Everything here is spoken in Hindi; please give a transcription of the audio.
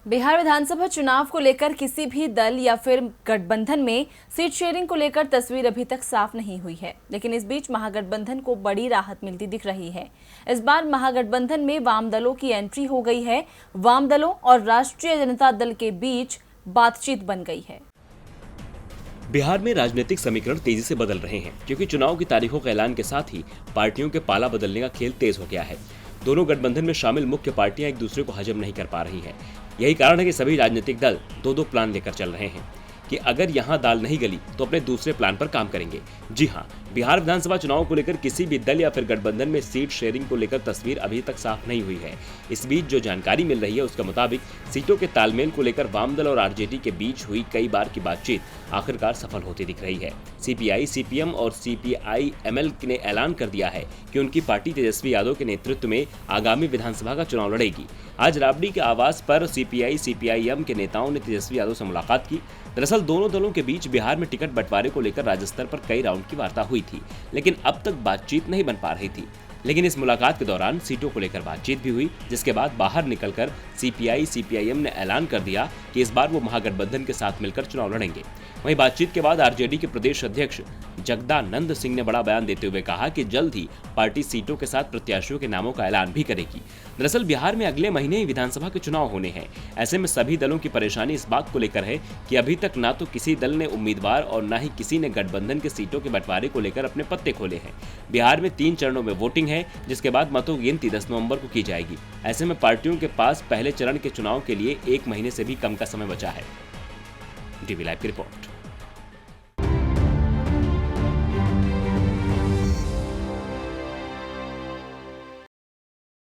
बिहार विधानसभा चुनाव को लेकर किसी भी दल या फिर गठबंधन में सीट शेयरिंग को लेकर तस्वीर अभी तक साफ नहीं हुई है, लेकिन इस बीच महागठबंधन को बड़ी राहत मिलती दिख रही है। इस बार महागठबंधन में वाम दलों की एंट्री हो गई है। वाम दलों और राष्ट्रीय जनता दल के बीच बातचीत बन गई है। बिहार में राजनीतिक समीकरण तेजी से बदल रहे हैं, क्योंकि चुनाव की तारीखों के ऐलान के साथ ही पार्टियों के पाला बदलने का खेल तेज हो गया है। दोनों गठबंधन में शामिल मुख्य पार्टियां एक दूसरे को हजम नहीं कर पा रही हैं। यही कारण है कि सभी राजनीतिक दल दो प्लान लेकर चल रहे हैं कि अगर यहां दाल नहीं गली तो अपने दूसरे प्लान पर काम करेंगे। जी हां, बिहार विधानसभा चुनाव को लेकर किसी भी दल या फिर गठबंधन में सीट शेयरिंग को लेकर तस्वीर अभी तक साफ नहीं हुई है। इस बीच जो जानकारी मिल रही है उसके मुताबिक सीटों के तालमेल को लेकर वाम दल और आरजेडी के बीच हुई कई बार की बातचीत आखिरकार सफल होती दिख रही है। सीपीआई, सीपीएम और सीपीआई-एमएल ने ऐलान कर दिया है कि उनकी पार्टी तेजस्वी यादव के नेतृत्व में आगामी विधानसभा का चुनाव लड़ेगी। आज राबड़ी के आवास पर सीपीआई, सीपीआई-एम के नेताओं ने तेजस्वी यादव से मुलाकात की। दरअसल दोनों दलों के बीच बिहार में टिकट बंटवारे को लेकर राज्य स्तर पर कई राउंड की वार्ता हुई थी, लेकिन अब तक बातचीत नहीं बन पा रही थी। लेकिन इस मुलाकात के दौरान सीटों को लेकर बातचीत भी हुई, जिसके बाद बाहर निकलकर सीपीआई, सीपीआईएम ने ऐलान कर दिया कि इस बार वो महागठबंधन के साथ मिलकर चुनाव लड़ेंगे। वहीं बातचीत के बाद आरजेडी के प्रदेश अध्यक्ष जगदानंद सिंह ने बड़ा बयान देते हुए कहा कि जल्द ही पार्टी सीटों के साथ प्रत्याशियों के नामों का ऐलान भी करेगी। दरअसल बिहार में अगले महीने ही विधानसभा के चुनाव होने हैं। ऐसे में सभी दलों की परेशानी इस बात को लेकर है कि अभी तक ना तो किसी दल ने उम्मीदवार और न ही किसी ने गठबंधन के सीटों के बंटवारे को लेकर अपने पत्ते खोले हैं। बिहार में 3 चरणों में वोटिंग है, जिसके बाद मतों की गिनती 10 नवंबर को की जाएगी। ऐसे में पार्टियों के पास पहले चरण के चुनाव के लिए 1 महीने से भी कम का समय बचा है। डीवी लाइव की रिपोर्ट।